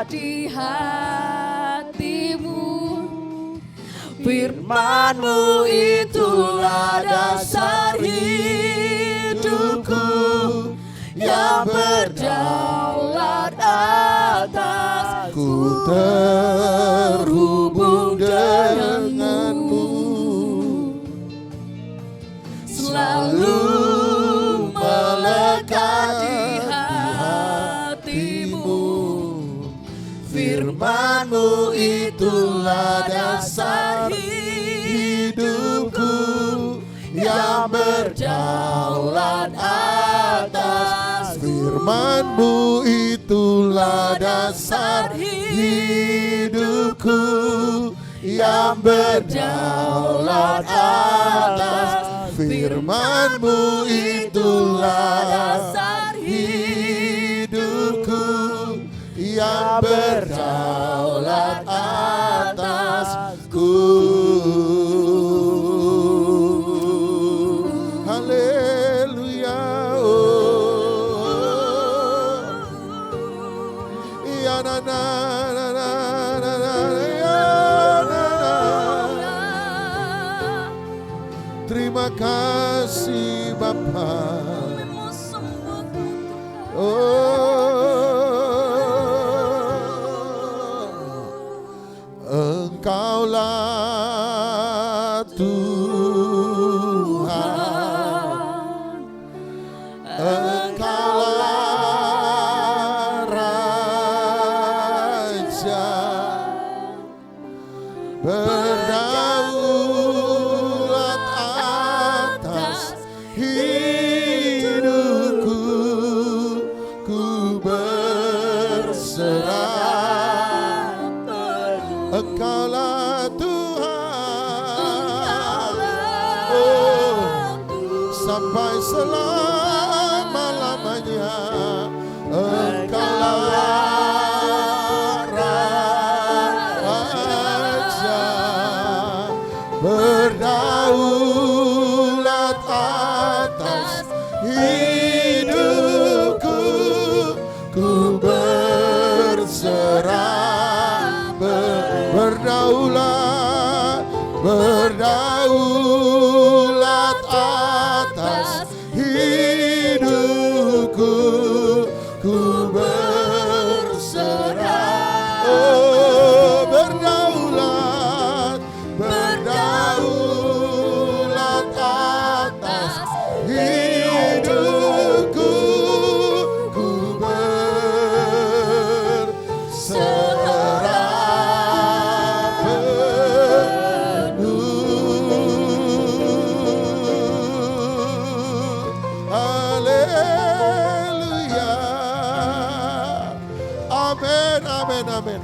di hatimu. Firman-Mu itulah dasar hidupku, yang berdaulat atasku. Terhubung denganmu, selalu melekat di hatimu. Firman-Mu itulah dasar hidupku, yang berdaulat atasku. Firman-Mu itulah dasar hidupku, yang berdaulat atas. Firman-Mu itulah dasar hidupku, yang berdaulat atasku. Haleluya. Ya na na na na na na, ya na na. Terima kasih Bapa. Engkaulah Tuhan, Engkaulah Raja, berdaulat atas hidupku, ku berserah. Engkaulah Tuhan, oh, sampai selama-lamanya. Engkaulah Raja, berdaulat atas hidupku, ku berserah. Berdaulat atas hidupku, ku berserah. Oh, berdaulat atas hidupku, ku berserah. Amin.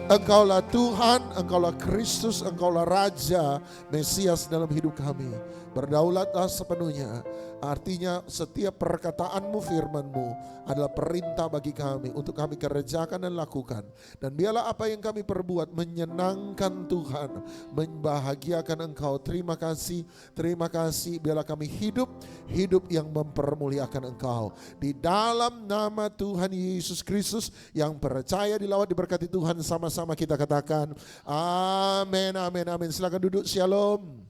Engkaulah Tuhan, Engkaulah Kristus, Engkaulah Raja, Mesias dalam hidup kami. Berdaulatlah sepenuhnya. Artinya setiap perkataanmu, firman-Mu adalah perintah bagi kami untuk kami kerjakan dan lakukan. Dan biarlah apa yang kami perbuat menyenangkan Tuhan, membahagiakan Engkau. Terima kasih. Biarlah kami hidup yang mempermuliakan Engkau. Di dalam nama Tuhan Yesus Kristus yang percaya, dilawat, diberkati Tuhan, sama-sama kita katakan amin. Silakan duduk, shalom.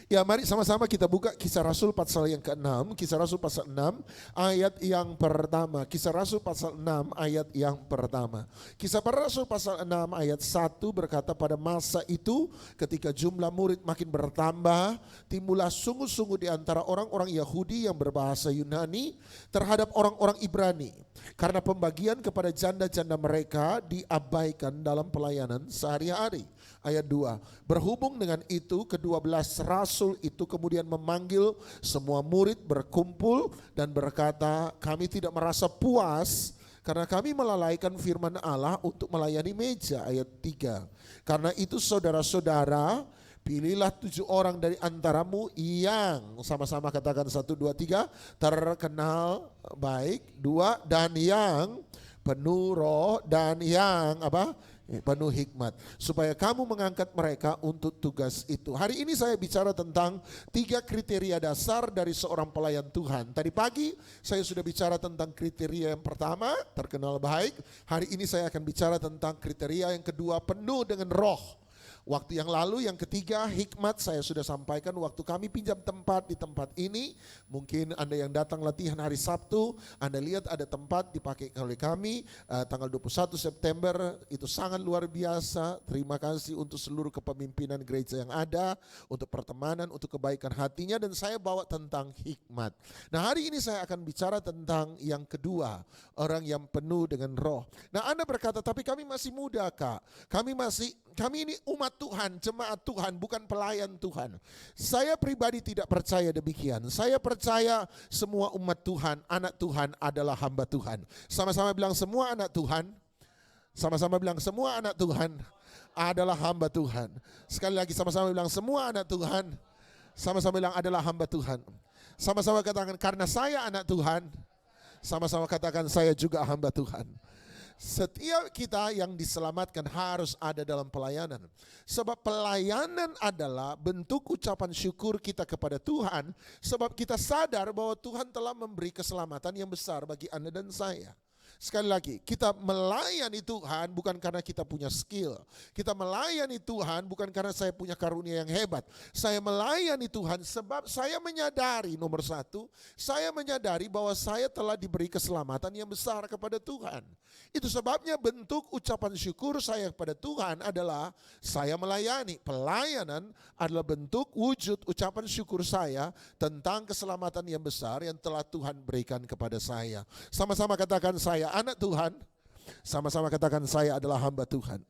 Ya, mari sama-sama kita buka Kisah Rasul pasal yang ke-6, Kisah Rasul pasal 6 ayat yang pertama. Kisah Rasul pasal 6 ayat yang pertama. Kisah para Rasul pasal 6 ayat 1 berkata, pada masa itu ketika jumlah murid makin bertambah, timbullah sungguh-sungguh di antara orang-orang Yahudi yang berbahasa Yunani terhadap orang-orang Ibrani. Karena pembagian kepada janda-janda mereka diabaikan dalam pelayanan sehari-hari. Ayat 2, berhubung dengan itu ke-12 rasul itu kemudian memanggil semua murid berkumpul dan berkata, kami tidak merasa puas karena kami melalaikan firman Allah untuk melayani meja. Ayat 3, karena itu saudara-saudara, pilihlah 7 orang dari antaramu yang, sama-sama katakan 1, 2, 3, terkenal baik. 2, dan yang penuh roh, dan yang apa? Penuh hikmat, supaya kamu mengangkat mereka untuk tugas itu. Hari ini saya bicara tentang 3 kriteria dasar dari seorang pelayan Tuhan. Tadi pagi saya sudah bicara tentang kriteria yang pertama, terkenal baik. Hari ini saya akan bicara tentang kriteria yang kedua, penuh dengan roh. Waktu yang lalu yang ketiga, hikmat, saya sudah sampaikan waktu kami pinjam tempat di tempat ini. Mungkin Anda yang datang latihan hari Sabtu, Anda lihat ada tempat dipakai oleh kami tanggal 21 September. Itu sangat luar biasa. Terima kasih untuk seluruh kepemimpinan gereja yang ada, untuk pertemanan, untuk kebaikan hatinya, dan saya bawa tentang hikmat. Nah, hari ini saya akan bicara tentang yang kedua, orang yang penuh dengan roh. Nah, Anda berkata, tapi kami masih muda, Kak. Kami ini umat Tuhan, jemaat Tuhan, bukan pelayan Tuhan. Saya pribadi tidak percaya demikian. Saya percaya semua umat Tuhan, anak Tuhan adalah hamba Tuhan. Sama-sama bilang semua anak Tuhan. Sama-sama bilang semua anak Tuhan adalah hamba Tuhan. Sekali lagi sama-sama bilang semua anak Tuhan. Sama-sama bilang adalah hamba Tuhan. Sama-sama katakan karena saya anak Tuhan. Sama-sama katakan saya juga hamba Tuhan. Setiap kita yang diselamatkan harus ada dalam pelayanan. Sebab pelayanan adalah bentuk ucapan syukur kita kepada Tuhan. Sebab kita sadar bahwa Tuhan telah memberi keselamatan yang besar bagi Anda dan saya. Sekali lagi, kita melayani Tuhan bukan karena kita punya skill. Kita melayani Tuhan bukan karena saya punya karunia yang hebat. Saya melayani Tuhan sebab saya menyadari, nomor satu, saya menyadari bahwa saya telah diberi keselamatan yang besar kepada Tuhan. Itu sebabnya bentuk ucapan syukur saya kepada Tuhan adalah saya melayani. Pelayanan adalah bentuk wujud ucapan syukur saya tentang keselamatan yang besar yang telah Tuhan berikan kepada saya. Sama-sama katakan saya anak Tuhan, sama-sama katakan saya adalah hamba Tuhan.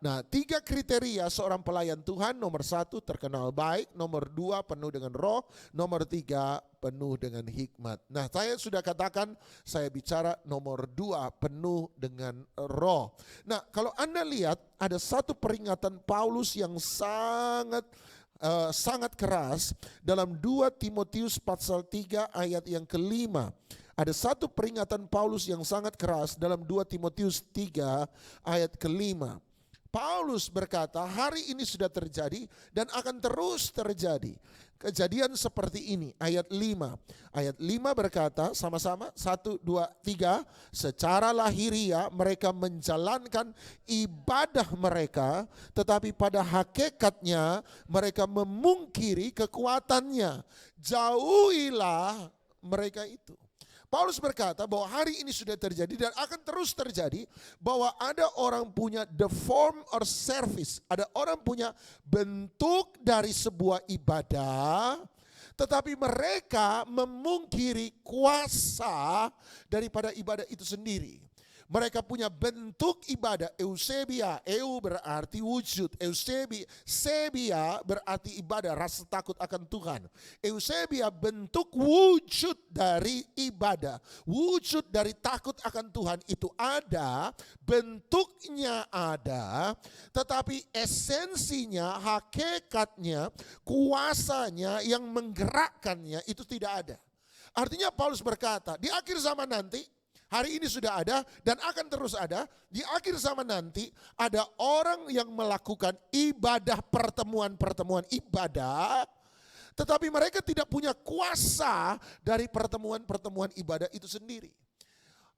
Nah, 3 kriteria seorang pelayan Tuhan. Nomor 1, terkenal baik. Nomor 2, penuh dengan roh. Nomor 3, penuh dengan hikmat. Nah, saya sudah katakan, saya bicara nomor 2, penuh dengan roh. Nah, kalau Anda lihat ada satu peringatan Paulus yang sangat keras dalam 2 Timotius pasal 3 ayat yang kelima. Ada satu peringatan Paulus yang sangat keras dalam 2 Timotius 3 ayat kelima. Paulus berkata, hari ini sudah terjadi dan akan terus terjadi kejadian seperti ini. Ayat 5. Ayat 5 berkata, sama-sama 1, 2, 3. Secara lahiriah mereka menjalankan ibadah mereka, tetapi pada hakikatnya mereka memungkiri kekuatannya. Jauhilah mereka itu. Paulus berkata bahwa hari ini sudah terjadi dan akan terus terjadi, bahwa ada orang punya the form or service, ada orang punya bentuk dari sebuah ibadah, tetapi mereka memungkiri kuasa daripada ibadah itu sendiri. Mereka punya bentuk ibadah, eusebia, berarti wujud, sebia berarti ibadah, rasa takut akan Tuhan. Eusebia bentuk wujud dari ibadah, wujud dari takut akan Tuhan itu ada, bentuknya ada, tetapi esensinya, hakikatnya, kuasanya yang menggerakkannya itu tidak ada. Artinya Paulus berkata, di akhir zaman nanti, hari ini sudah ada dan akan terus ada. Di akhir zaman nanti ada orang yang melakukan ibadah, pertemuan-pertemuan ibadah, tetapi mereka tidak punya kuasa dari pertemuan-pertemuan ibadah itu sendiri.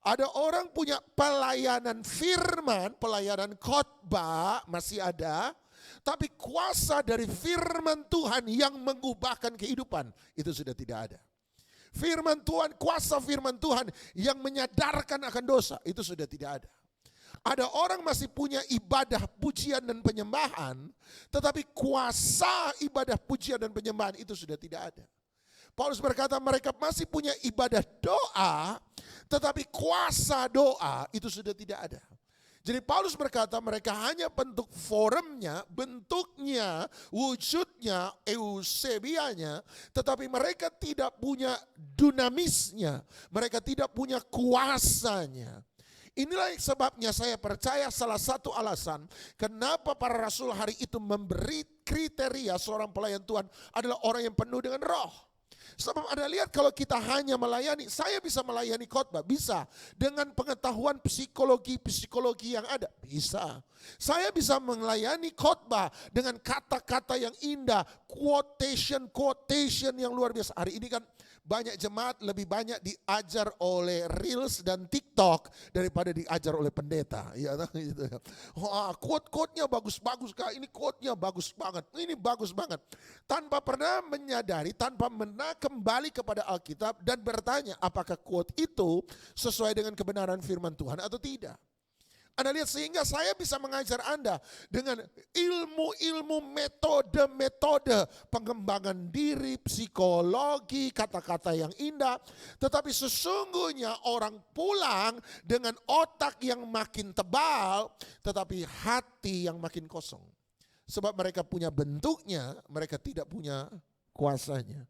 Ada orang punya pelayanan firman, pelayanan khotbah masih ada, tapi kuasa dari firman Tuhan yang mengubahkan kehidupan itu sudah tidak ada. Firman Tuhan, kuasa firman Tuhan yang menyadarkan akan dosa itu sudah tidak ada. Ada orang masih punya ibadah pujian dan penyembahan, tetapi kuasa ibadah pujian dan penyembahan itu sudah tidak ada. Paulus berkata mereka masih punya ibadah doa, tetapi kuasa doa itu sudah tidak ada. Jadi Paulus berkata mereka hanya bentuk forumnya, bentuknya, wujudnya, eusebianya, tetapi mereka tidak punya dunamisnya, mereka tidak punya kuasanya. Inilah sebabnya saya percaya salah satu alasan kenapa para rasul hari itu memberi kriteria seorang pelayan Tuhan adalah orang yang penuh dengan roh. Sebab Anda lihat kalau kita hanya melayani, saya bisa melayani khotbah, bisa. Dengan pengetahuan psikologi yang ada, bisa. Saya bisa melayani khotbah dengan kata-kata yang indah, quotation yang luar biasa. Hari ini kan banyak jemaat lebih banyak diajar oleh Reels dan TikTok daripada diajar oleh pendeta. Ya, gitu. Wah, quote-nya bagus-bagus Kak, ini quote-nya bagus banget, ini bagus banget. Tanpa pernah menyadari, tanpa pernah kembali kepada Alkitab dan bertanya apakah quote itu sesuai dengan kebenaran firman Tuhan atau tidak. Anda lihat, sehingga saya bisa mengajar Anda dengan ilmu-ilmu metode pengembangan diri, psikologi, kata-kata yang indah. Tetapi sesungguhnya orang pulang dengan otak yang makin tebal, tetapi hati yang makin kosong. Sebab mereka punya bentuknya, mereka tidak punya kuasanya.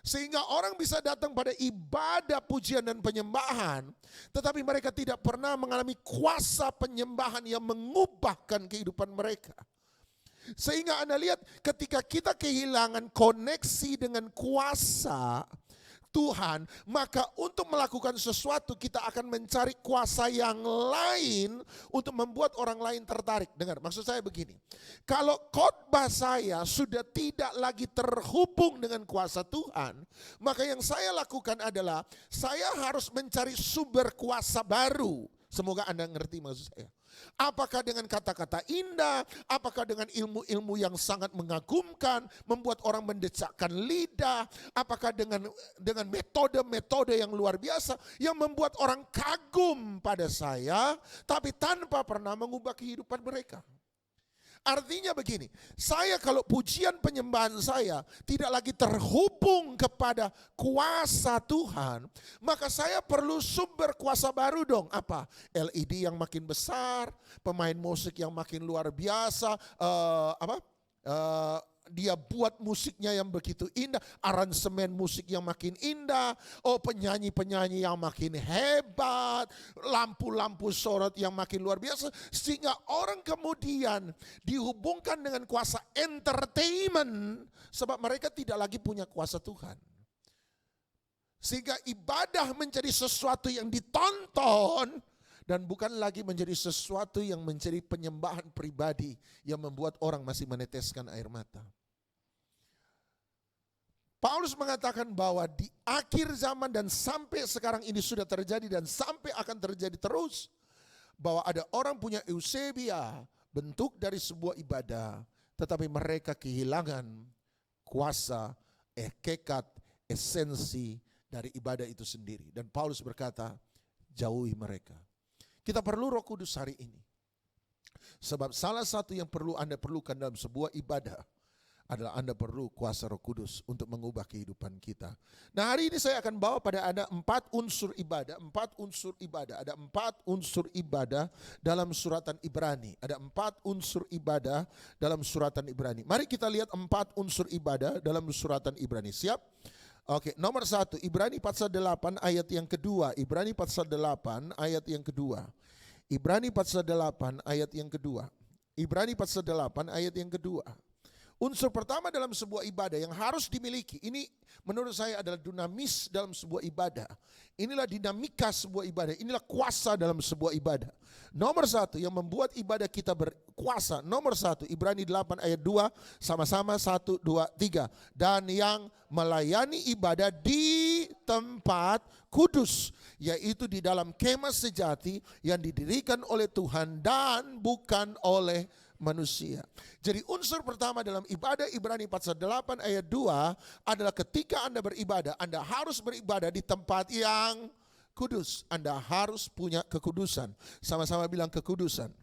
Sehingga orang bisa datang pada ibadah pujian dan penyembahan, tetapi mereka tidak pernah mengalami kuasa penyembahan yang mengubahkan kehidupan mereka. Sehingga Anda lihat, ketika kita kehilangan koneksi dengan kuasa Tuhan, maka untuk melakukan sesuatu kita akan mencari kuasa yang lain untuk membuat orang lain tertarik. Dengar, maksud saya begini. Kalau khotbah saya sudah tidak lagi terhubung dengan kuasa Tuhan, maka yang saya lakukan adalah saya harus mencari sumber kuasa baru. Semoga Anda ngerti maksud saya. Apakah dengan kata-kata indah, apakah dengan ilmu-ilmu yang sangat mengagumkan, membuat orang mendecakkan lidah, apakah dengan metode-metode yang luar biasa, yang membuat orang kagum pada saya, tapi tanpa pernah mengubah kehidupan mereka. Artinya begini, saya kalau pujian penyembahan saya tidak lagi terhubung kepada kuasa Tuhan, maka saya perlu sumber kuasa baru dong. Apa? LED yang makin besar, pemain musik yang makin luar biasa, dia buat musiknya yang begitu indah, aransemen musik yang makin indah, penyanyi-penyanyi yang makin hebat, lampu-lampu sorot yang makin luar biasa, sehingga orang kemudian dihubungkan dengan kuasa entertainment, sebab mereka tidak lagi punya kuasa Tuhan. Sehingga ibadah menjadi sesuatu yang ditonton, dan bukan lagi menjadi sesuatu yang menjadi penyembahan pribadi yang membuat orang masih meneteskan air mata. Paulus mengatakan bahwa di akhir zaman dan sampai sekarang ini sudah terjadi dan sampai akan terjadi terus, bahwa ada orang punya eusebia, bentuk dari sebuah ibadah, tetapi mereka kehilangan kuasa, hakikat, esensi dari ibadah itu sendiri. Dan Paulus berkata, jauhi mereka. Kita perlu Roh Kudus hari ini. Sebab salah satu yang perlu Anda perlukan dalam sebuah ibadah adalah Anda perlu kuasa Roh Kudus untuk mengubah kehidupan kita. Nah, hari ini saya akan bawa pada Anda 4 unsur ibadah. 4 unsur ibadah. Ada 4 unsur ibadah dalam suratan Ibrani. Ada 4 unsur ibadah dalam suratan Ibrani. Mari kita lihat 4 unsur ibadah dalam suratan Ibrani. Siap? Oke, nomor 1, Ibrani pasal 8 ayat yang kedua. Ibrani pasal 8 ayat yang kedua. Ibrani pasal 8 ayat yang kedua. Ibrani pasal 8 ayat yang kedua. Unsur pertama dalam sebuah ibadah yang harus dimiliki, ini menurut saya adalah dunamis dalam sebuah ibadah. Inilah dinamika sebuah ibadah, inilah kuasa dalam sebuah ibadah. Nomor 1 yang membuat ibadah kita berkuasa, nomor 1 Ibrani 8 ayat 2, sama-sama 1, 2, 3. Dan yang melayani ibadah di tempat kudus, yaitu di dalam kemah sejati yang didirikan oleh Tuhan dan bukan oleh manusia. Jadi unsur pertama dalam ibadah Ibrani pasal 8 ayat 2 adalah ketika Anda beribadah, Anda harus beribadah di tempat yang kudus. Anda harus punya kekudusan. Sama-sama bilang kekudusan.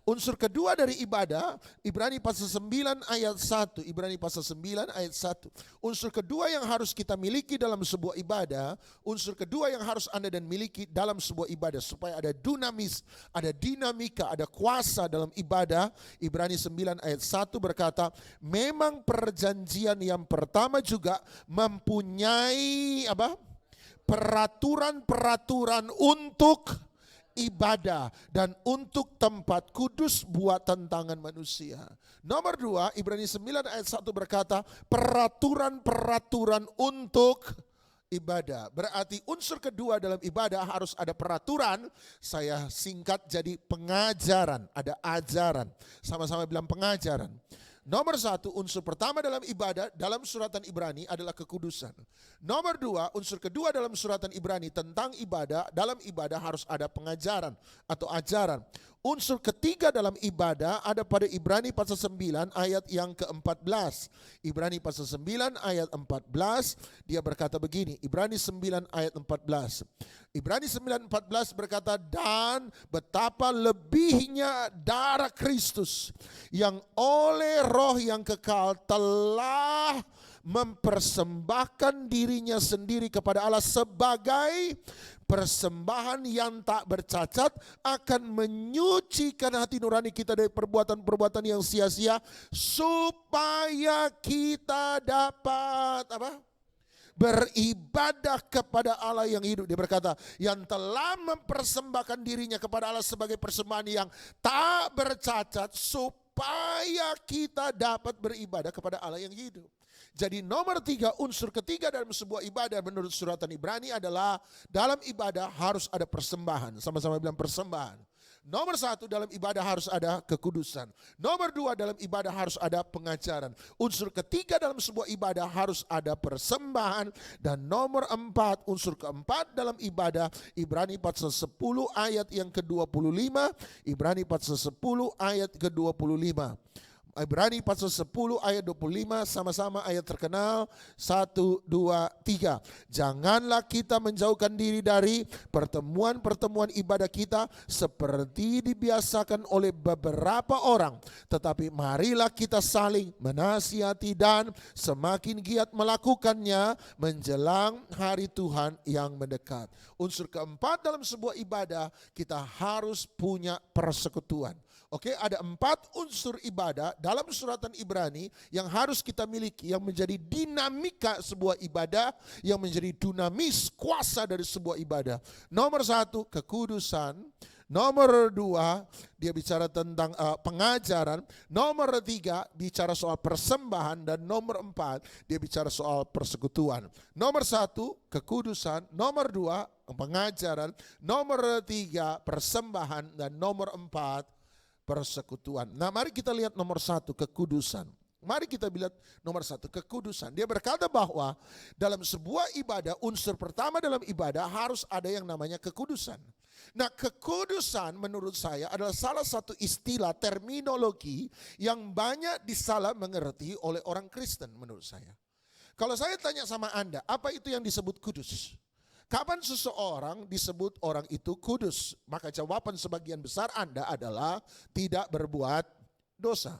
Unsur kedua dari ibadah, Ibrani pasal 9 ayat 1. Ibrani pasal 9 ayat 1. Unsur kedua yang harus kita miliki dalam sebuah ibadah, unsur kedua yang harus Anda dan miliki dalam sebuah ibadah, supaya ada dunamis, ada dinamika, ada kuasa dalam ibadah. Ibrani 9 ayat 1 berkata, memang perjanjian yang pertama juga mempunyai peraturan-peraturan untuk beribadah dan untuk tempat kudus buatan tangan manusia. Nomor 2, Ibrani 9 ayat 1 berkata, peraturan-peraturan untuk ibadah. Berarti unsur kedua dalam ibadah harus ada peraturan. Saya singkat jadi pengajaran. Ada ajaran. Sama-sama bilang pengajaran. Nomor 1, unsur pertama dalam ibadah dalam suratan Ibrani adalah kekudusan. Nomor 2, unsur kedua dalam suratan Ibrani tentang ibadah, dalam ibadah harus ada pengajaran atau ajaran. Unsur ketiga dalam ibadah ada pada Ibrani pasal 9 ayat yang ke-14. Ibrani pasal 9 ayat 14, dia berkata begini, Ibrani 9 ayat 14. Ibrani 9:14 berkata, dan betapa lebihnya darah Kristus yang oleh roh yang kekal telah mempersembahkan dirinya sendiri kepada Allah sebagai persembahan yang tak bercacat, akan menyucikan hati nurani kita dari perbuatan-perbuatan yang sia-sia, supaya kita dapat beribadah kepada Allah yang hidup. Dia berkata, yang telah mempersembahkan dirinya kepada Allah sebagai persembahan yang tak bercacat, supaya kita dapat beribadah kepada Allah yang hidup. Jadi nomor 3, unsur ketiga dalam sebuah ibadah menurut suratan Ibrani adalah dalam ibadah harus ada persembahan. Sama-sama bilang persembahan. Nomor 1, dalam ibadah harus ada kekudusan. Nomor 2, dalam ibadah harus ada pengajaran. Unsur ketiga dalam sebuah ibadah harus ada persembahan. Dan nomor 4, unsur keempat dalam ibadah, Ibrani pasal 10 ayat yang ke-25. Ibrani pasal 10 ayat ke-25. Ibrani pasal 10 ayat 25, sama-sama ayat terkenal. 1, 2, 3. Janganlah kita menjauhkan diri dari pertemuan-pertemuan ibadah kita seperti dibiasakan oleh beberapa orang, tetapi marilah kita saling menasihati dan semakin giat melakukannya menjelang hari Tuhan yang mendekat. Unsur keempat dalam sebuah ibadah, kita harus punya persekutuan. Oke, ada 4 unsur ibadah dalam suratan Ibrani yang harus kita miliki, yang menjadi dinamika sebuah ibadah, yang menjadi dinamis kuasa dari sebuah ibadah. Nomor 1, kekudusan. Nomor 2, dia bicara tentang pengajaran. Nomor 3, bicara soal persembahan. Dan nomor 4, dia bicara soal persekutuan. Nomor 1, kekudusan. Nomor 2, pengajaran. Nomor 3, persembahan. Dan nomor 4, persekutuan. Nah, mari kita lihat nomor 1, kekudusan. Mari kita lihat nomor 1, kekudusan. Dia berkata bahwa dalam sebuah ibadah, unsur pertama dalam ibadah harus ada yang namanya kekudusan. Nah, kekudusan menurut saya adalah salah satu istilah terminologi yang banyak disalah mengerti oleh orang Kristen menurut saya. Kalau saya tanya sama Anda, apa itu yang disebut kudus? Kapan seseorang disebut orang itu kudus? Maka jawaban sebagian besar Anda adalah tidak berbuat dosa.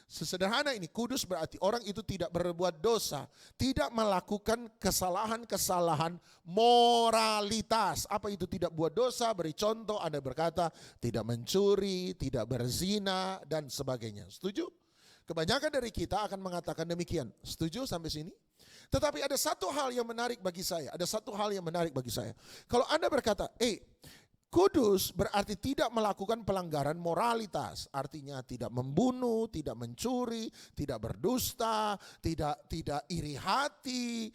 Sesederhana ini, kudus berarti orang itu tidak berbuat dosa, tidak melakukan kesalahan-kesalahan moralitas. Apa itu tidak buat dosa? Beri contoh, Anda berkata tidak mencuri, tidak berzina, dan sebagainya. Setuju? Kebanyakan dari kita akan mengatakan demikian. Setuju sampai sini? Tetapi ada satu hal yang menarik bagi saya. Kalau Anda berkata, kudus berarti tidak melakukan pelanggaran moralitas. Artinya tidak membunuh, tidak mencuri, tidak berdusta, tidak iri hati,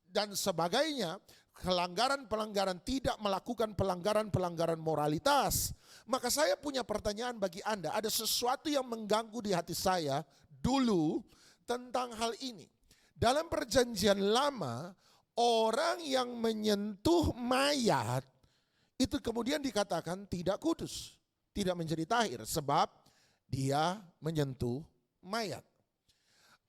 dan sebagainya. Pelanggaran-pelanggaran, tidak melakukan pelanggaran-pelanggaran moralitas. Maka saya punya pertanyaan bagi Anda. Ada sesuatu yang mengganggu di hati saya dulu tentang hal ini. Dalam perjanjian lama, orang yang menyentuh mayat itu kemudian dikatakan tidak kudus, tidak menjadi tahir sebab dia menyentuh mayat.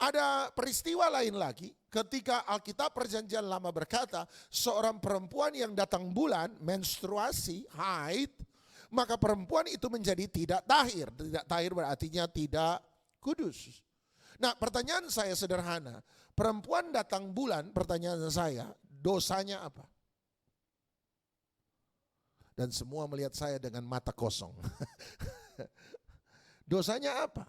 Ada peristiwa lain lagi ketika Alkitab perjanjian lama berkata seorang perempuan yang datang bulan, menstruasi, haid, maka perempuan itu menjadi tidak tahir. Tidak tahir berartinya tidak kudus. Nah, pertanyaan saya sederhana. Perempuan datang bulan, pertanyaan saya, dosanya apa? Dan semua melihat saya dengan mata kosong. Dosanya apa?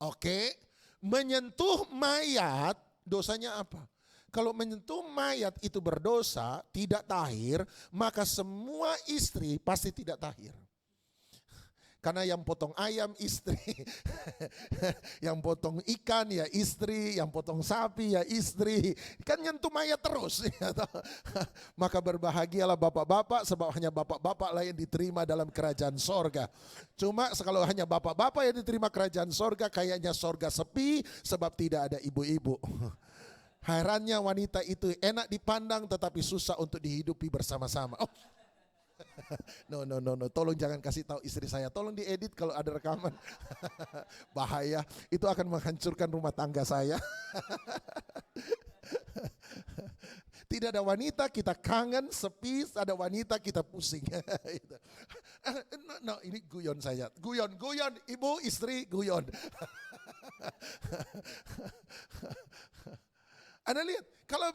Oke, menyentuh mayat, dosanya apa? kalau menyentuh mayat itu berdosa, tidak tahir, maka semua istri pasti tidak tahir. Karena yang potong ayam istri, yang potong ikan ya istri, yang potong sapi ya istri. Kan nyentuh mayat terus. Maka berbahagialah bapak-bapak, sebab hanya bapak-bapak lah yang diterima dalam kerajaan sorga. Cuma kalau hanya bapak-bapak yang diterima kerajaan sorga, kayaknya sorga sepi sebab tidak ada ibu-ibu. Herannya wanita itu enak dipandang tetapi susah untuk dihidupi bersama-sama. Oh. No, tolong jangan kasih tahu istri saya, tolong diedit kalau ada rekaman. Bahaya, itu akan menghancurkan rumah tangga saya. Tidak ada wanita kita kangen, sepi, ada wanita kita pusing. No, ini guyon saya, guyon, ibu istri guyon. Anda lihat, kalau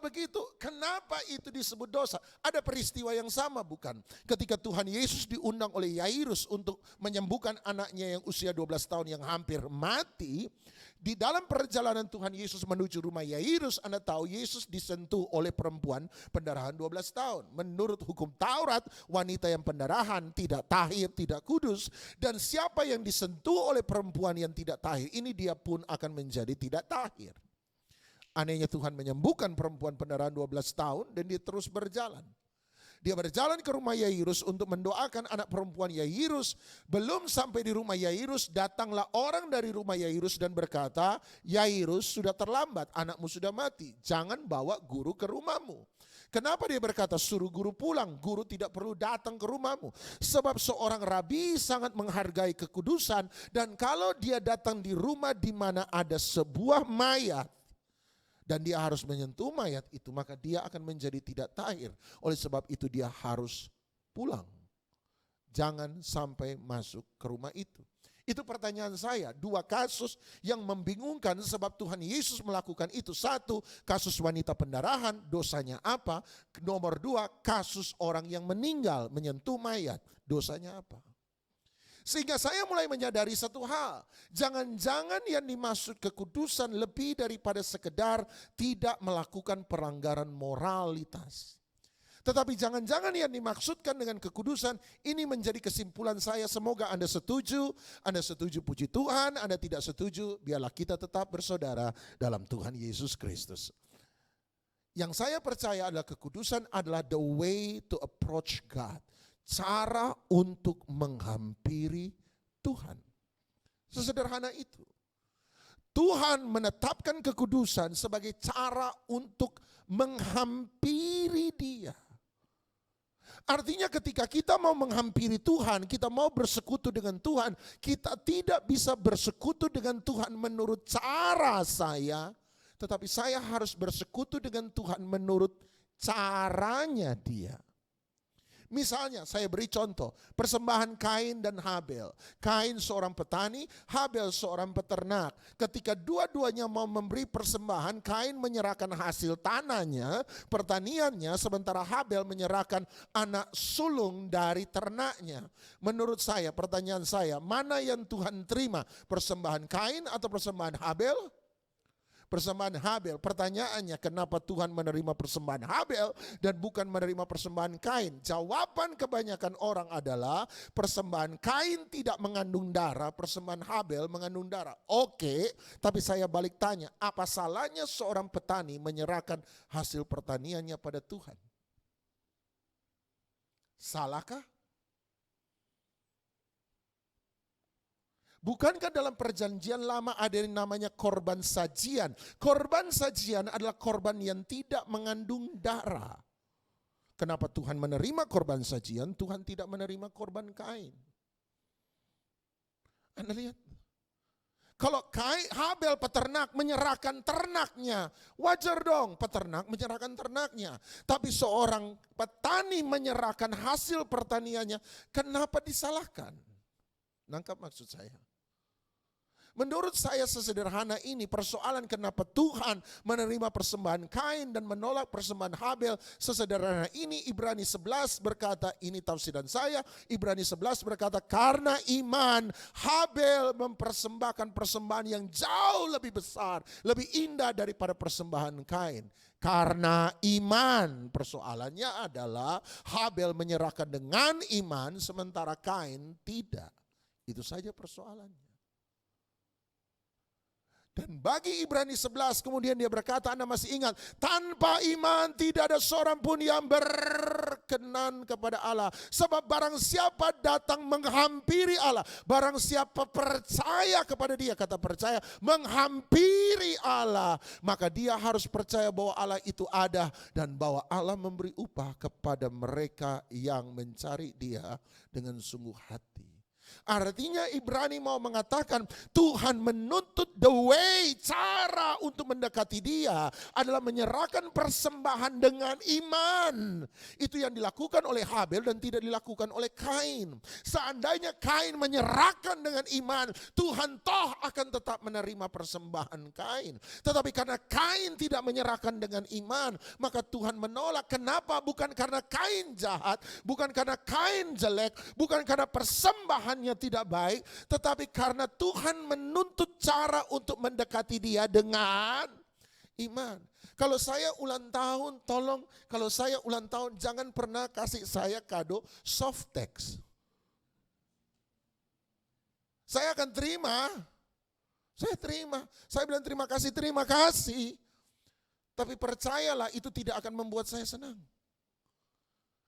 begitu, kenapa itu disebut dosa? Ada peristiwa yang sama bukan? Ketika Tuhan Yesus diundang oleh Yairus untuk menyembuhkan anaknya yang usia 12 tahun yang hampir mati, di dalam perjalanan Tuhan Yesus menuju rumah Yairus, Anda tahu Yesus disentuh oleh perempuan pendarahan 12 tahun. Menurut hukum Taurat, wanita yang pendarahan tidak tahir, tidak kudus, dan siapa yang disentuh oleh perempuan yang tidak tahir, ini dia pun akan menjadi tidak tahir. Anehnya Tuhan menyembuhkan perempuan pendarahan 12 tahun dan dia terus berjalan. Dia berjalan ke rumah Yairus untuk mendoakan anak perempuan Yairus. Belum sampai di rumah Yairus, datanglah orang dari rumah Yairus dan berkata, Yairus sudah terlambat, anakmu sudah mati, jangan bawa guru ke rumahmu. Kenapa dia berkata suruh guru pulang, guru tidak perlu datang ke rumahmu. Sebab seorang rabi sangat menghargai kekudusan dan kalau dia datang di rumah di mana ada sebuah mayat, dan dia harus menyentuh mayat itu, maka dia akan menjadi tidak tahir. Oleh sebab itu dia harus pulang. Jangan sampai masuk ke rumah itu. Itu pertanyaan saya, dua kasus yang membingungkan sebab Tuhan Yesus melakukan itu. Satu, kasus wanita pendarahan, dosanya apa? Nomor dua, kasus orang yang meninggal menyentuh mayat, dosanya apa? Sehingga saya mulai menyadari satu hal, jangan-jangan yang dimaksud kekudusan lebih daripada sekedar tidak melakukan pelanggaran moralitas. Tetapi jangan-jangan yang dimaksudkan dengan kekudusan ini menjadi kesimpulan saya. Semoga Anda setuju puji Tuhan, Anda tidak setuju biarlah kita tetap bersaudara dalam Tuhan Yesus Kristus. Yang saya percaya adalah kekudusan adalah the way to approach God. Cara untuk menghampiri Tuhan. Sesederhana itu. Tuhan menetapkan kekudusan sebagai cara untuk menghampiri Dia. Artinya ketika kita mau menghampiri Tuhan, kita mau bersekutu dengan Tuhan, kita tidak bisa bersekutu dengan Tuhan menurut cara saya, tetapi saya harus bersekutu dengan Tuhan menurut caranya Dia. Misalnya saya beri contoh, persembahan Kain dan Habel. Kain seorang petani, Habel seorang peternak. Ketika dua-duanya mau memberi persembahan, Kain menyerahkan hasil tanahnya, pertaniannya, sementara Habel menyerahkan anak sulung dari ternaknya. Menurut saya, pertanyaan saya, mana yang Tuhan terima? Persembahan Kain atau persembahan Habel? Persembahan Habel. Pertanyaannya, kenapa Tuhan menerima persembahan Habel dan bukan menerima persembahan Kain? Jawaban kebanyakan orang adalah persembahan Kain tidak mengandung darah, persembahan Habel mengandung darah. Oke, tapi saya balik tanya, apa salahnya seorang petani menyerahkan hasil pertaniannya pada Tuhan? Salahkah? Bukankah dalam perjanjian lama ada yang namanya korban sajian? Korban sajian adalah korban yang tidak mengandung darah. Kenapa Tuhan menerima korban sajian, Tuhan tidak menerima korban Kain? Anda lihat. Kalau Habel peternak menyerahkan ternaknya, wajar dong peternak menyerahkan ternaknya. Tapi seorang petani menyerahkan hasil pertaniannya, kenapa disalahkan? Nangkap maksud saya? Menurut saya sesederhana ini persoalan kenapa Tuhan menerima persembahan Kain dan menolak persembahan Habel. Sesederhana ini Ibrani 11 berkata, ini tafsiran saya, Ibrani 11 berkata karena iman Habel mempersembahkan persembahan yang jauh lebih besar, lebih indah daripada persembahan Kain. Karena iman, persoalannya adalah Habel menyerahkan dengan iman sementara Kain tidak. Itu saja persoalannya. Dan bagi Ibrani 11 kemudian dia berkata, Anda masih ingat, tanpa iman tidak ada seorang pun yang berkenan kepada Allah. Sebab barang siapa datang menghampiri Allah, barang siapa percaya kepada dia, kata percaya, menghampiri Allah, maka dia harus percaya bahwa Allah itu ada dan bahwa Allah memberi upah kepada mereka yang mencari dia dengan sungguh hati. Artinya Ibrani mau mengatakan Tuhan menuntut the way, cara untuk mendekati dia adalah menyerahkan persembahan dengan iman. Itu yang dilakukan oleh Habel dan tidak dilakukan oleh Kain. Seandainya Kain menyerahkan dengan iman, Tuhan toh akan tetap menerima persembahan Kain. Tetapi karena Kain tidak menyerahkan dengan iman, maka Tuhan menolak. Kenapa? Bukan karena Kain jahat, bukan karena Kain jelek, bukan karena persembahannya tidak baik, tetapi karena Tuhan menuntut cara untuk mendekati dia dengan iman. Kalau saya ulang tahun, tolong kalau saya ulang tahun jangan pernah kasih saya kado soft text. Saya akan terima. Saya terima. Saya bilang terima kasih. Tapi percayalah itu tidak akan membuat saya senang.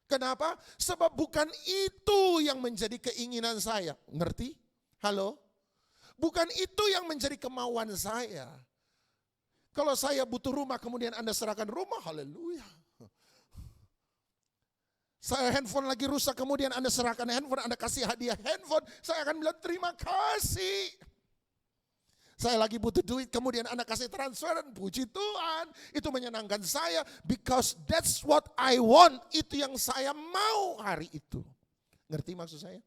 Kenapa? Sebab bukan itu yang menjadi keinginan saya. Ngerti? Halo? Bukan itu yang menjadi kemauan saya. Kalau saya butuh rumah kemudian Anda serahkan rumah, haleluya. Saya handphone lagi rusak kemudian Anda serahkan handphone, Anda kasih hadiah handphone, saya akan bilang terima kasih. Saya lagi butuh duit, kemudian Anda kasih transferan, puji Tuhan. Itu menyenangkan saya, because that's what I want. Itu yang saya mau hari itu. Ngerti maksud saya?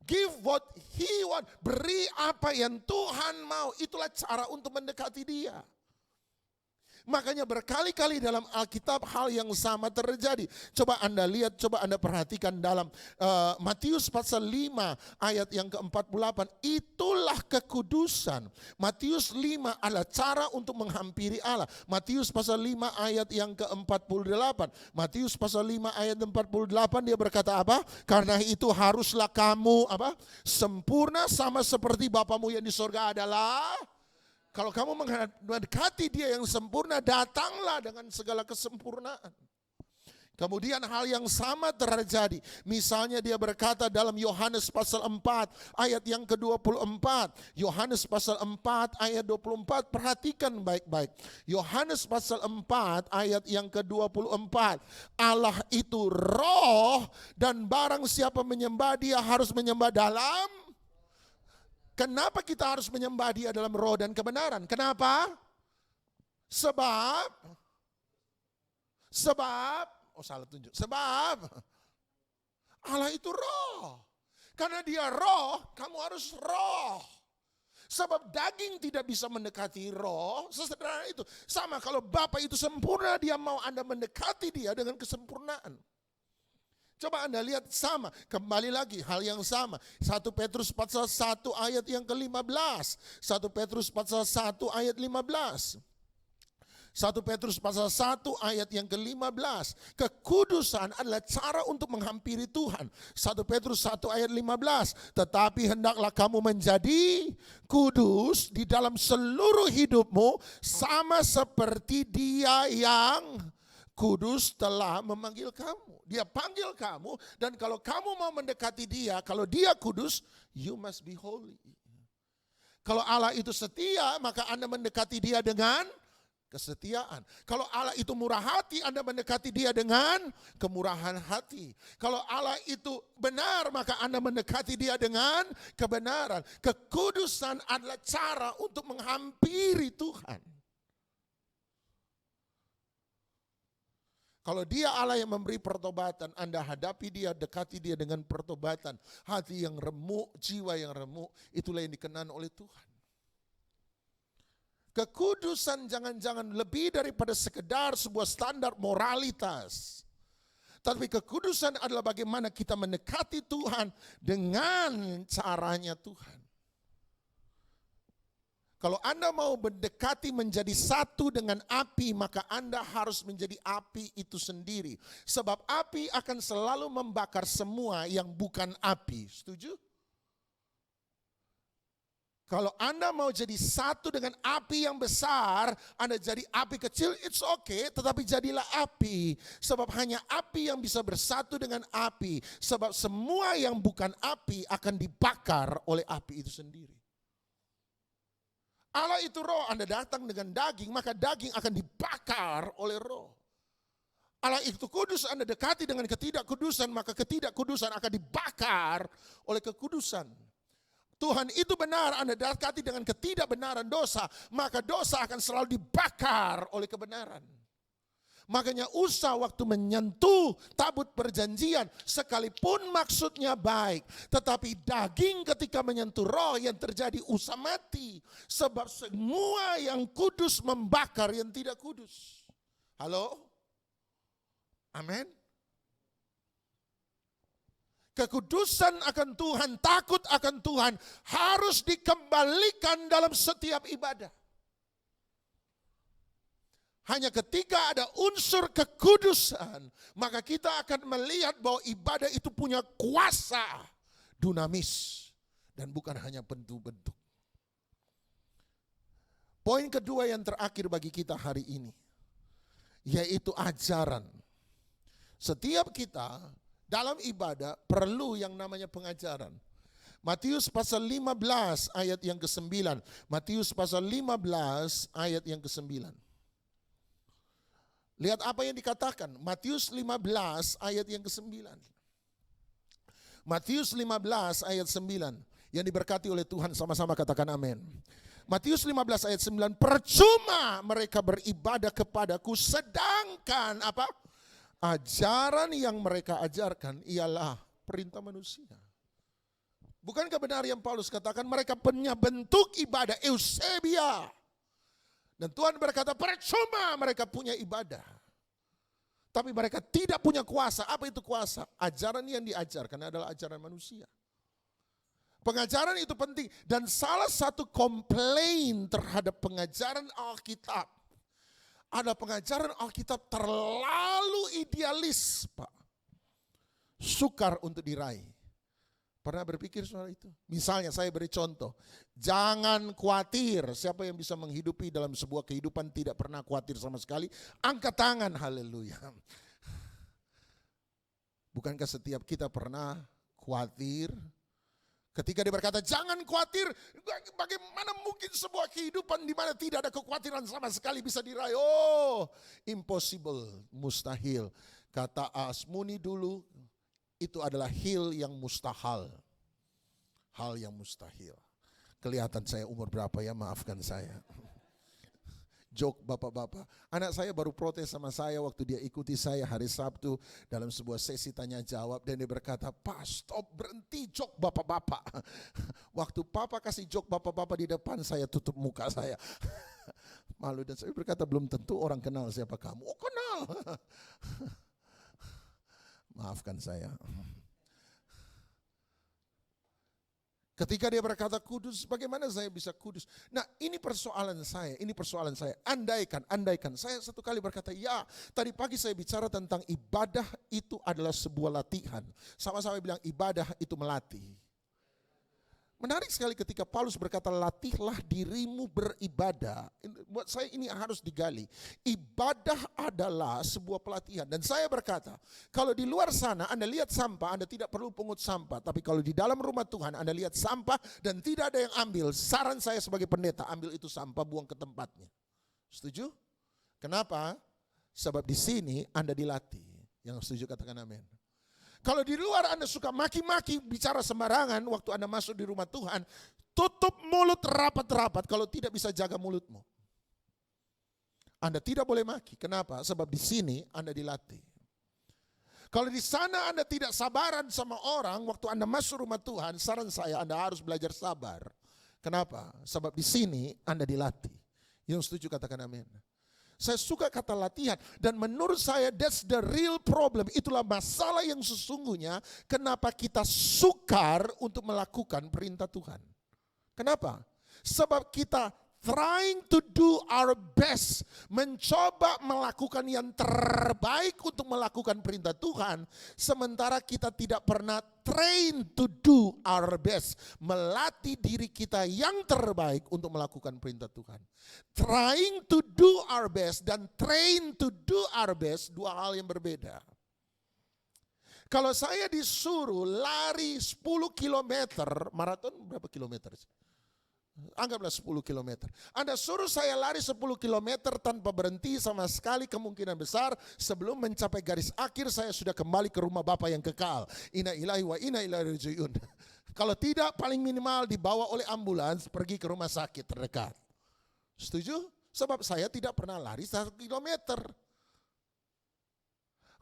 Give what he want. Beri apa yang Tuhan mau. Itulah cara untuk mendekati dia. Makanya berkali-kali dalam Alkitab hal yang sama terjadi. Coba Anda lihat, coba Anda perhatikan dalam Matius pasal 5 ayat yang ke-48. Itulah kekudusan. Matius 5 adalah cara untuk menghampiri Allah. Matius pasal 5 ayat yang ke-48. Matius pasal 5 ayat 48 dia berkata apa? Karena itu haruslah kamu apa? Sempurna sama seperti Bapamu yang di sorga adalah. Kalau kamu mendekati dia yang sempurna, datanglah dengan segala kesempurnaan. Kemudian hal yang sama terjadi. Misalnya dia berkata dalam Yohanes pasal 4 ayat yang ke-24. Yohanes pasal 4 ayat 24, perhatikan baik-baik. Yohanes pasal 4 ayat yang ke-24. Allah itu roh dan barang siapa menyembah dia harus menyembah dalam. Kenapa kita harus menyembah dia dalam roh dan kebenaran? Kenapa? Sebab Allah itu roh. Karena dia roh, kamu harus roh. Sebab daging tidak bisa mendekati roh, sesederhana itu. Sama kalau Bapa itu sempurna, dia mau Anda mendekati dia dengan kesempurnaan. Coba Anda lihat sama, kembali lagi hal yang sama. 1 Petrus pasal 1 ayat yang ke-15. 1 Petrus pasal 1 ayat 15. 1 Petrus pasal 1 ayat yang ke-15. Kekudusan adalah cara untuk menghampiri Tuhan. 1 Petrus 1 ayat 15. Tetapi hendaklah kamu menjadi kudus di dalam seluruh hidupmu sama seperti Dia yang kudus telah memanggil kamu. Dia panggil kamu dan kalau kamu mau mendekati dia, kalau dia kudus, you must be holy. Kalau Allah itu setia, maka Anda mendekati dia dengan kesetiaan. Kalau Allah itu murah hati, Anda mendekati dia dengan kemurahan hati. Kalau Allah itu benar, maka Anda mendekati dia dengan kebenaran. Kekudusan adalah cara untuk menghampiri Tuhan. Kalau dia Allah yang memberi pertobatan, Anda hadapi dia, dekati dia dengan pertobatan. Hati yang remuk, jiwa yang remuk, itulah yang dikenan oleh Tuhan. Kekudusan jangan-jangan lebih daripada sekedar sebuah standar moralitas. Tapi kekudusan adalah bagaimana kita mendekati Tuhan dengan caranya Tuhan. Kalau Anda mau mendekati menjadi satu dengan api, maka Anda harus menjadi api itu sendiri. Sebab api akan selalu membakar semua yang bukan api. Setuju? Kalau Anda mau jadi satu dengan api yang besar, Anda jadi api kecil, it's okay, tetapi jadilah api. Sebab hanya api yang bisa bersatu dengan api. Sebab semua yang bukan api akan dibakar oleh api itu sendiri. Allah itu roh, Anda datang dengan daging, maka daging akan dibakar oleh roh. Allah itu kudus, Anda dekati dengan ketidakkudusan, maka ketidakkudusan akan dibakar oleh kekudusan. Tuhan itu benar, Anda dekati dengan ketidakbenaran dosa, maka dosa akan selalu dibakar oleh kebenaran. Makanya Usa waktu menyentuh tabut perjanjian, sekalipun maksudnya baik, tetapi daging ketika menyentuh roh yang terjadi Usa mati. Sebab semua yang kudus membakar yang tidak kudus. Halo? Amin. Kekudusan akan Tuhan, takut akan Tuhan harus dikembalikan dalam setiap ibadah. Hanya ketika ada unsur kekudusan, maka kita akan melihat bahwa ibadah itu punya kuasa dunamis dan bukan hanya bentuk-bentuk. Poin kedua yang terakhir bagi kita hari ini, yaitu ajaran. Setiap kita dalam ibadah perlu yang namanya pengajaran. Matius pasal 15 ayat yang ke-9. Matius pasal 15 ayat yang ke-9. Lihat apa yang dikatakan. Matius 15 ayat yang ke-9. Matius 15 ayat 9. Yang diberkati oleh Tuhan, sama-sama katakan amin. Matius 15 ayat 9. Percuma mereka beribadah kepadaku sedangkan apa? Ajaran yang mereka ajarkan ialah perintah manusia. Bukankah benar yang Paulus katakan mereka punya bentuk ibadah eusebia. Dan Tuhan berkata percuma mereka punya ibadah. Tapi mereka tidak punya kuasa. Apa itu kuasa? Ajaran yang diajarkan adalah ajaran manusia. Pengajaran itu penting. Dan salah satu komplain terhadap pengajaran Alkitab ada pengajaran Alkitab terlalu idealis, Pak. Sukar untuk diraih. Pernah berpikir soal itu? Misalnya saya beri contoh. Jangan khawatir. Siapa yang bisa menghidupi dalam sebuah kehidupan tidak pernah khawatir sama sekali? Angkat tangan, haleluya. Bukankah setiap kita pernah khawatir? Ketika dia berkata, jangan khawatir, bagaimana mungkin sebuah kehidupan di mana tidak ada kekhawatiran sama sekali bisa diraih? Oh, impossible, mustahil. Kata Asmuni dulu, itu adalah hil yang mustahil. Hal yang mustahil. Kelihatan saya umur berapa ya, maafkan saya. Jok bapak-bapak. Anak saya baru protes sama saya waktu dia ikuti saya hari Sabtu dalam sebuah sesi tanya jawab. Dan dia berkata, Pak stop, berhenti jok bapak-bapak. Waktu papa kasih jok bapak-bapak di depan, saya tutup muka saya. Malu, dan saya berkata belum tentu orang kenal siapa kamu. Oh kenal. Maafkan saya. Ketika dia berkata kudus, bagaimana saya bisa kudus? Nah ini persoalan saya. Andaikan. Saya satu kali berkata, ya tadi pagi saya bicara tentang ibadah itu adalah sebuah latihan. Sama-sama bilang ibadah itu melatih. Menarik sekali ketika Paulus berkata latihlah dirimu beribadah. Buat saya ini harus digali. Ibadah adalah sebuah pelatihan. Dan saya berkata, kalau di luar sana Anda lihat sampah, Anda tidak perlu pungut sampah. Tapi kalau di dalam rumah Tuhan Anda lihat sampah dan tidak ada yang ambil, saran saya sebagai pendeta, ambil itu sampah, buang ke tempatnya. Setuju? Kenapa? Sebab di sini Anda dilatih. Yang setuju katakan amin. Kalau di luar Anda suka maki-maki, bicara sembarangan, waktu Anda masuk di rumah Tuhan, tutup mulut rapat-rapat kalau tidak bisa jaga mulutmu. Anda tidak boleh maki. Kenapa? Sebab di sini Anda dilatih. Kalau di sana Anda tidak sabaran sama orang, waktu Anda masuk rumah Tuhan, saran saya Anda harus belajar sabar. Kenapa? Sebab di sini Anda dilatih. Yang setuju katakan amin. Saya suka kata latihan dan menurut saya that's the real problem. Itulah masalah yang sesungguhnya kenapa kita sukar untuk melakukan perintah Tuhan. Kenapa? Sebab kita trying to do our best, mencoba melakukan yang terbaik untuk melakukan perintah Tuhan, sementara kita tidak pernah train to do our best, melatih diri kita yang terbaik untuk melakukan perintah Tuhan. Trying to do our best dan train to do our best, dua hal yang berbeda. Kalau saya disuruh lari 10 kilometer, maraton berapa kilometer? Anggaplah 10 kilometer. Anda suruh saya lari 10 kilometer tanpa berhenti sama sekali, kemungkinan besar sebelum mencapai garis akhir saya sudah kembali ke rumah Bapa yang kekal. Inna ilahi wa inna ilaihi rajiun. Kalau tidak paling minimal dibawa oleh ambulans pergi ke rumah sakit terdekat. Setuju? Sebab saya tidak pernah lari 1 kilometer.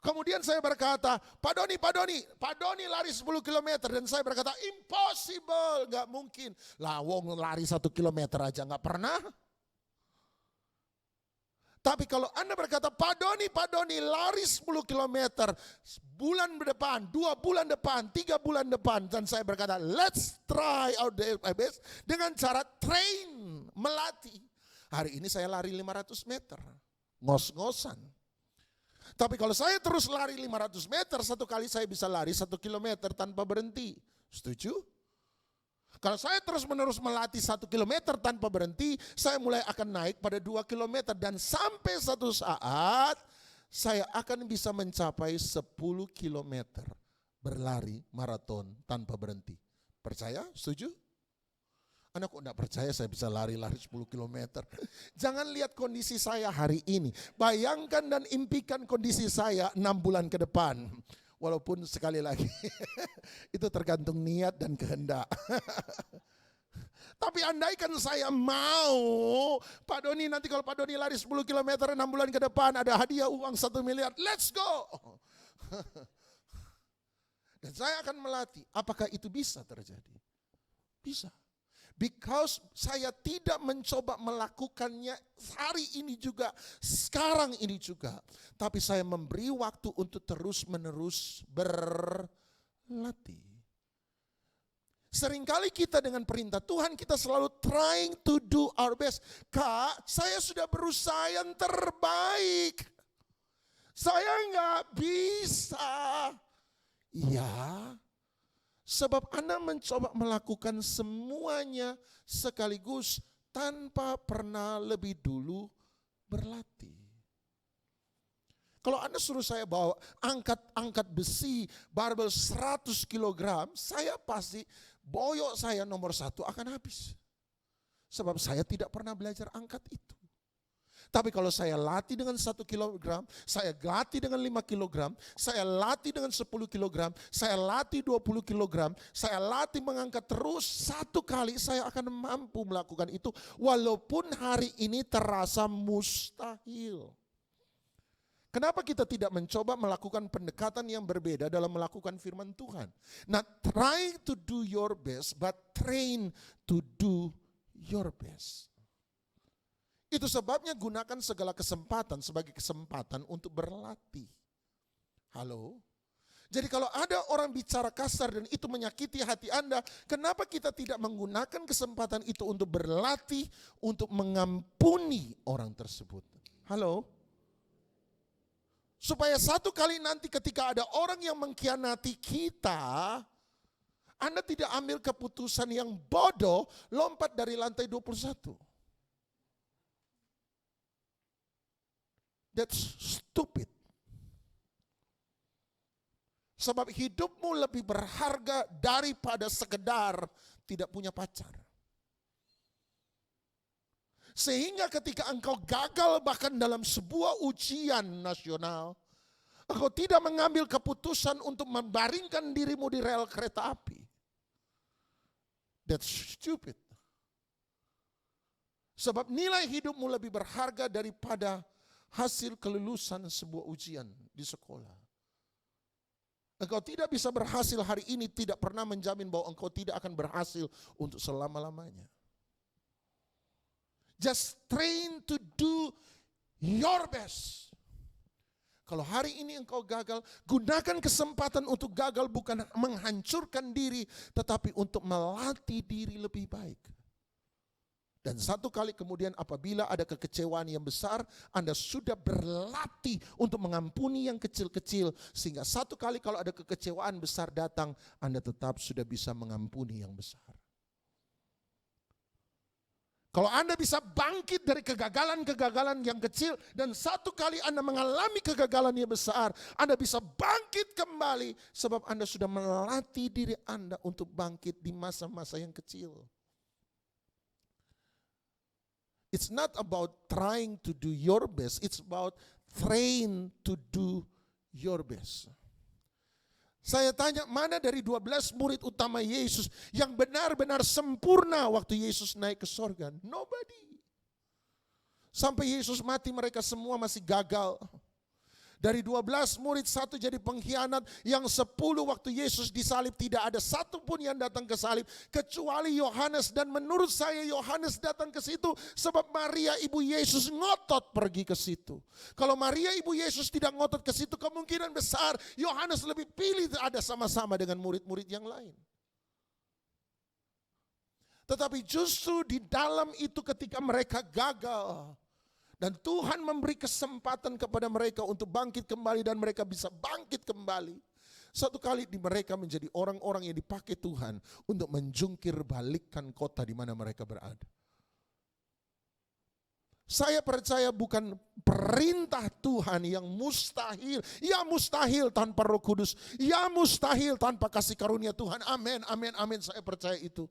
Kemudian saya berkata, Pak Doni lari 10 km. Dan saya berkata, impossible, gak mungkin. Lah wong lari 1 kilometer aja gak pernah. Tapi kalau Anda berkata, Pak Doni lari 10 km. Bulan depan, 2 bulan depan, 3 bulan depan. Dan saya berkata, let's try our best. Dengan cara train, melatih. Hari ini saya lari 500 meter. Ngos-ngosan. Tapi kalau saya terus lari 500 meter, satu kali saya bisa lari 1 kilometer tanpa berhenti. Setuju? Kalau saya terus menerus melatih 1 kilometer tanpa berhenti, saya mulai akan naik pada 2 kilometer. Dan sampai satu saat, saya akan bisa mencapai 10 kilometer berlari maraton tanpa berhenti. Percaya? Setuju? Anda kok enggak percaya saya bisa lari-lari 10 km. Jangan lihat kondisi saya hari ini. Bayangkan dan impikan kondisi saya 6 bulan ke depan. Walaupun sekali lagi itu tergantung niat dan kehendak. Tapi andaikan saya mau, Pak Doni nanti kalau Pak Doni lari 10 km 6 bulan ke depan ada hadiah uang 1 miliar. Let's go. Dan saya akan melatih. Apakah itu bisa terjadi? Bisa. Because saya tidak mencoba melakukannya hari ini juga, sekarang ini juga. Tapi saya memberi waktu untuk terus-menerus berlatih. Seringkali kita dengan perintah Tuhan kita selalu trying to do our best. Kak, saya sudah berusaha yang terbaik. Saya nggak bisa. Ya. Sebab Anda mencoba melakukan semuanya sekaligus tanpa pernah lebih dulu berlatih. Kalau Anda suruh saya bawa angkat besi barbel 100 kg, saya pasti boyok saya nomor 1 akan habis. Sebab saya tidak pernah belajar angkat itu. Tapi kalau saya latih dengan 1 kilogram, saya latih dengan 5 kilogram, saya latih dengan 10 kilogram, saya latih 20 kilogram, saya latih mengangkat terus, satu kali saya akan mampu melakukan itu. Walaupun hari ini terasa mustahil. Kenapa kita tidak mencoba melakukan pendekatan yang berbeda dalam melakukan firman Tuhan? Not try to do your best, but train to do your best. Itu sebabnya gunakan segala kesempatan sebagai kesempatan untuk berlatih. Halo? Jadi kalau ada orang bicara kasar dan itu menyakiti hati Anda, kenapa kita tidak menggunakan kesempatan itu untuk berlatih, untuk mengampuni orang tersebut? Halo? Supaya satu kali nanti ketika ada orang yang mengkhianati kita, Anda tidak ambil keputusan yang bodoh, lompat dari lantai 21. That's stupid. Sebab hidupmu lebih berharga daripada sekedar tidak punya pacar. Sehingga ketika engkau gagal bahkan dalam sebuah ujian nasional, engkau tidak mengambil keputusan untuk membaringkan dirimu di rel kereta api. That's stupid. Sebab nilai hidupmu lebih berharga daripada hasil kelulusan sebuah ujian di sekolah. Engkau tidak bisa berhasil hari ini tidak pernah menjamin bahwa engkau tidak akan berhasil untuk selama-lamanya. Just train to do your best. Kalau hari ini engkau gagal, gunakan kesempatan untuk gagal bukan menghancurkan diri, tetapi untuk melatih diri lebih baik. Dan satu kali kemudian apabila ada kekecewaan yang besar, Anda sudah berlatih untuk mengampuni yang kecil-kecil. Sehingga satu kali kalau ada kekecewaan besar datang, Anda tetap sudah bisa mengampuni yang besar. Kalau Anda bisa bangkit dari kegagalan-kegagalan yang kecil dan satu kali Anda mengalami kegagalan yang besar, Anda bisa bangkit kembali sebab Anda sudah melatih diri Anda untuk bangkit di masa-masa yang kecil. It's not about trying to do your best, it's about train to do your best. Saya tanya, mana dari 12 murid utama Yesus yang benar-benar sempurna waktu Yesus naik ke sorga? Nobody. Sampai Yesus mati mereka semua masih gagal. Dari 12 murid satu jadi pengkhianat, yang 10 waktu Yesus disalib tidak ada satu pun yang datang ke salib kecuali Yohanes. Dan menurut saya Yohanes datang ke situ sebab Maria ibu Yesus ngotot pergi ke situ. Kalau Maria ibu Yesus tidak ngotot ke situ, kemungkinan besar Yohanes lebih pilih ada sama-sama dengan murid-murid yang lain. Tetapi justru di dalam itu ketika mereka gagal, dan Tuhan memberi kesempatan kepada mereka untuk bangkit kembali dan mereka bisa bangkit kembali. Satu kali di mereka menjadi orang-orang yang dipakai Tuhan untuk menjungkir balikkan kota di mana mereka berada. Saya percaya bukan perintah Tuhan yang mustahil. Ya mustahil tanpa Roh Kudus. Ya mustahil tanpa kasih karunia Tuhan. Amin, amin, amin. Saya percaya itu.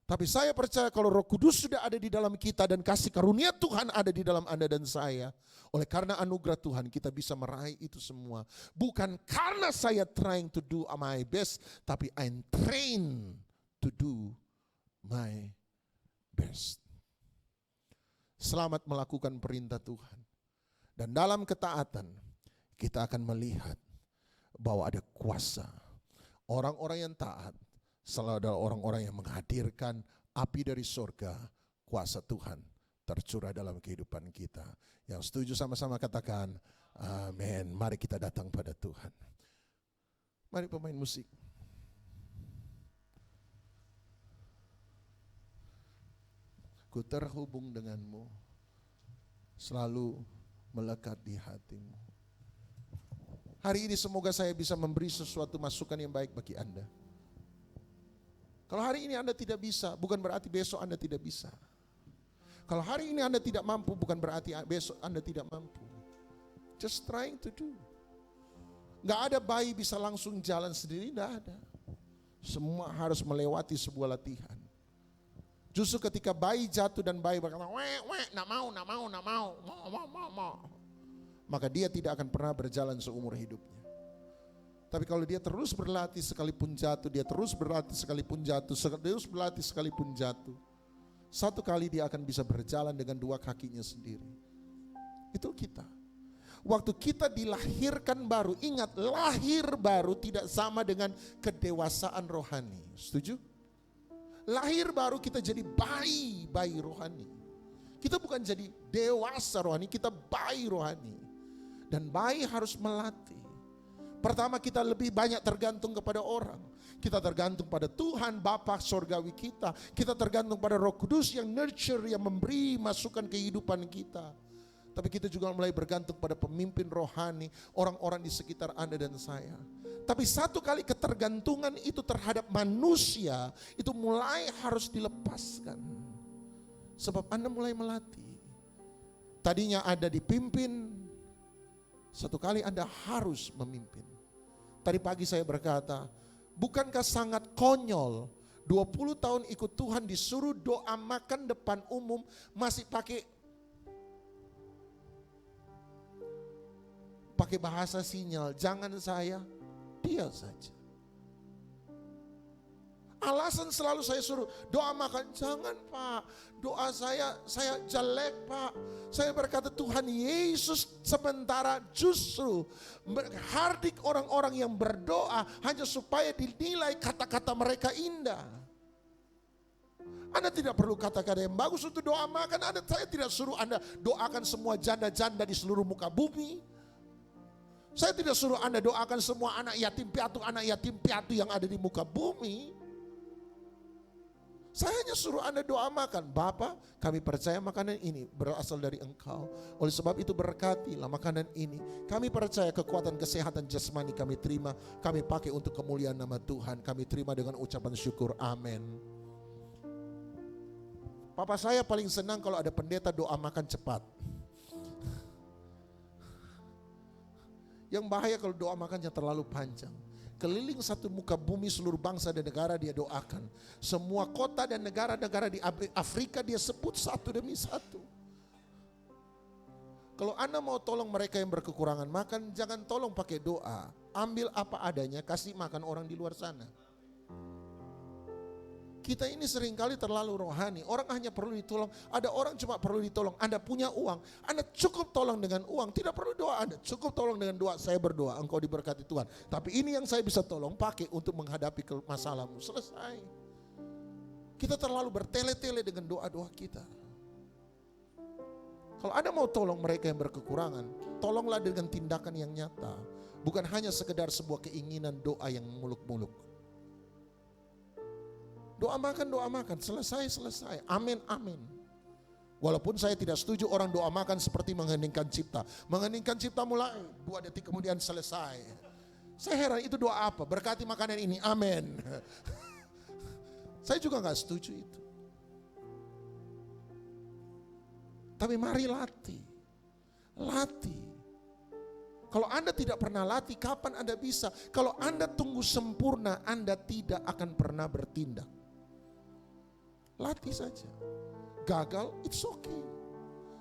Tapi saya percaya kalau Roh Kudus sudah ada di dalam kita dan kasih karunia Tuhan ada di dalam Anda dan saya. Oleh karena anugerah Tuhan kita bisa meraih itu semua. Bukan karena saya trying to do my best, tapi I'm trained to do my best. Selamat melakukan perintah Tuhan. Dan dalam ketaatan kita akan melihat bahwa ada kuasa. Orang-orang yang taat selalu adalah orang-orang yang menghadirkan api dari surga, kuasa Tuhan tercurah dalam kehidupan kita. Yang setuju sama-sama katakan, amin. Mari kita datang pada Tuhan. Mari pemain musik. Ku terhubung denganmu, selalu melekat di hatimu. Hari ini semoga saya bisa memberi sesuatu masukan yang baik bagi Anda. Kalau hari ini Anda tidak bisa, bukan berarti besok Anda tidak bisa. Kalau hari ini Anda tidak mampu, bukan berarti besok Anda tidak mampu. Just trying to do. Gak ada bayi bisa langsung jalan sendiri, gak ada. Semua harus melewati sebuah latihan. Justru ketika bayi jatuh dan bayi berkata, mau. Maka dia tidak akan pernah berjalan seumur hidupnya. Tapi kalau dia terus berlatih sekalipun jatuh, dia terus berlatih sekalipun jatuh, terus berlatih sekalipun jatuh, satu kali dia akan bisa berjalan dengan dua kakinya sendiri. Itu kita. Waktu kita dilahirkan baru, ingat lahir baru tidak sama dengan kedewasaan rohani. Setuju? Lahir baru kita jadi bayi rohani. Kita bukan jadi dewasa rohani, kita bayi rohani. Dan bayi harus melatih. Pertama kita lebih banyak tergantung kepada orang. Kita tergantung pada Tuhan Bapa sorgawi kita. Kita tergantung pada Roh Kudus yang nurture, yang memberi masukan kehidupan kita. Tapi kita juga mulai bergantung pada pemimpin rohani, orang-orang di sekitar Anda dan saya. Tapi satu kali ketergantungan itu terhadap manusia, itu mulai harus dilepaskan. Sebab Anda mulai melatih. Tadinya Anda dipimpin, satu kali Anda harus memimpin. Tadi pagi saya berkata, bukankah sangat konyol 20 tahun ikut Tuhan disuruh doa makan depan umum masih pakai bahasa sinyal, jangan saya, dia saja. Alasan selalu saya suruh doa makan, jangan Pak, doa saya jelek Pak. Saya berkata Tuhan Yesus sementara justru menghardik orang-orang yang berdoa hanya supaya dinilai kata-kata mereka indah. Anda tidak perlu kata-kata yang bagus untuk doa makan. Saya tidak suruh Anda doakan semua janda-janda di seluruh muka bumi. Saya tidak suruh Anda doakan semua anak yatim piatu yang ada di muka bumi. Saya hanya suruh Anda doa makan. Bapa, kami percaya makanan ini berasal dari Engkau. Oleh sebab itu berkatilah makanan ini. Kami percaya kekuatan kesehatan jasmani kami terima. Kami pakai untuk kemuliaan nama Tuhan. Kami terima dengan ucapan syukur. Amin. Papa saya paling senang kalau ada pendeta doa makan cepat. Yang bahaya kalau doa makannya terlalu panjang. Keliling satu muka bumi seluruh bangsa dan negara dia doakan. Semua kota dan negara-negara di Afrika dia sebut satu demi satu. Kalau Anda mau tolong mereka yang berkekurangan makan, jangan tolong pakai doa. Ambil apa adanya, kasih makan orang di luar sana. Kita ini seringkali terlalu rohani. Orang hanya perlu ditolong. Ada orang cuma perlu ditolong. Anda punya uang, Anda cukup tolong dengan uang. Tidak perlu doa, Anda cukup tolong dengan doa. Saya berdoa, engkau diberkati Tuhan. Tapi ini yang saya bisa tolong, pakai untuk menghadapi masalahmu. Selesai. Kita terlalu bertele-tele dengan doa-doa kita. Kalau Anda mau tolong mereka yang berkekurangan, tolonglah dengan tindakan yang nyata. Bukan hanya sekedar sebuah keinginan doa yang muluk-muluk. Doa makan, selesai. Amin. Walaupun saya tidak setuju orang doa makan seperti mengheningkan cipta. Mengheningkan cipta mulai, 2 detik kemudian selesai. Saya heran itu doa apa? Berkati makanan ini, amin. Saya juga gak setuju itu. Tapi mari latih. Kalau Anda tidak pernah latih, kapan Anda bisa? Kalau Anda tunggu sempurna, Anda tidak akan pernah bertindak. Latih saja. Gagal, it's okay.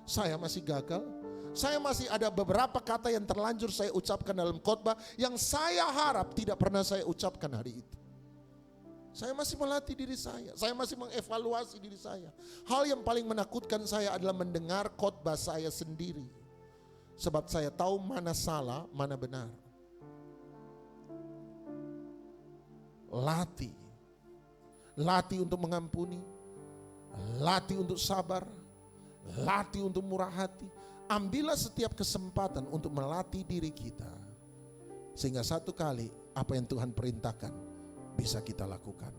Saya masih gagal. Saya masih ada beberapa kata yang terlanjur saya ucapkan dalam khotbah yang saya harap tidak pernah saya ucapkan hari itu. Saya masih melatih diri saya. Saya masih mengevaluasi diri saya. Hal yang paling menakutkan saya adalah mendengar khotbah saya sendiri. Sebab saya tahu mana salah, mana benar. Latih untuk mengampuni. Latih untuk sabar, latih untuk murah hati. Ambillah setiap kesempatan untuk melatih diri kita. Sehingga satu kali apa yang Tuhan perintahkan bisa kita lakukan.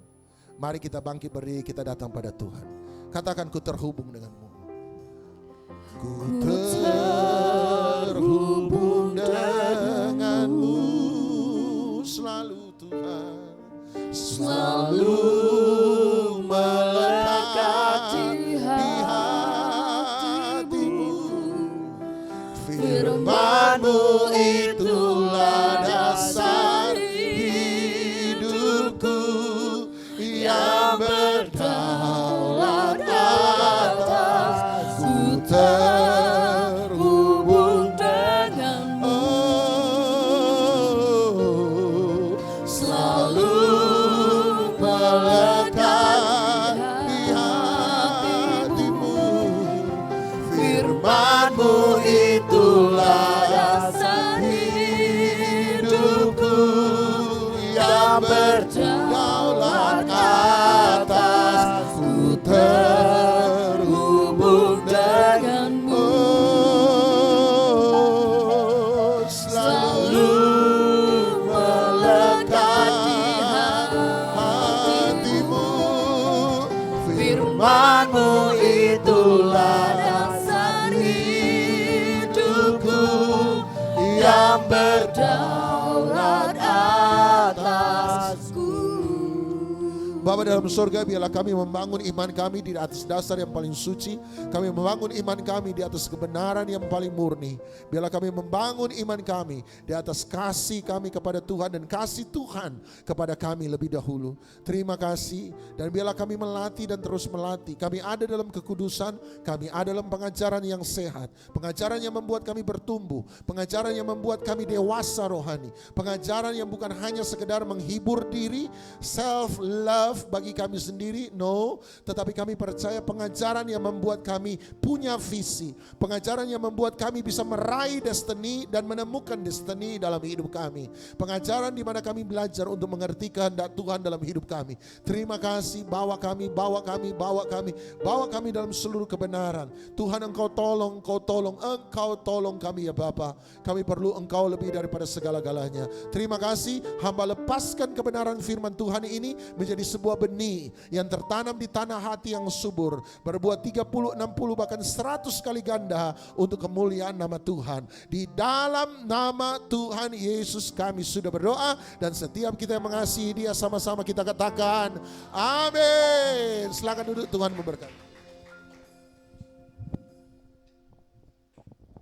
Mari kita bangkit berdiri, kita datang pada Tuhan. Katakan, ku terhubung denganmu. Ku terhubung denganmu selalu Tuhan. Selalu melekat di hatimu. Firman-Mu itulah dasar hidupku yang berdaulat atas. Ku terhubung denganmu selalu melekat di hatimu. Firman-Mu itulah dasar hidupku yang berdaulat atas. Ku terhubung denganmu selalu melekat di hatimu. Firman-Mu itulah dasar hidupku yang berdaulat atasku. Bapa dalam surga, biarlah kami membangun iman kami di atas dasar yang paling suci. Kami membangun iman kami di atas kebenaran yang paling murni. Biarlah kami membangun iman kami di atas kasih kami kepada Tuhan dan kasih Tuhan kepada kami lebih dahulu. Terima kasih, dan biarlah kami melatih dan terus melatih. Kami ada dalam kekudusan, kami ada dalam pengajaran yang sehat, pengajaran yang membuat kami bertumbuh, pengajaran yang membuat kami dewasa rohani, pengajaran yang bukan hanya sekedar menghibur diri, self love, maaf bagi kami sendiri, no. Tetapi kami percaya pengajaran yang membuat kami punya visi, pengajaran yang membuat kami bisa meraih destiny dan menemukan destiny dalam hidup kami. Pengajaran di mana kami belajar untuk mengerti kehendak Tuhan dalam hidup kami. Terima kasih, bawa kami dalam seluruh kebenaran. Tuhan, Engkau tolong kami ya Bapa. Kami perlu Engkau lebih daripada segala-galanya. Terima kasih, hamba lepaskan kebenaran firman Tuhan ini menjadi sebuah benih yang tertanam di tanah hati yang subur, berbuah 30, 60 bahkan 100 kali ganda untuk kemuliaan nama Tuhan. Di dalam nama Tuhan Yesus kami sudah berdoa, dan setiap kita yang mengasihi Dia sama-sama kita katakan amin. Silakan duduk, Tuhan memberkati.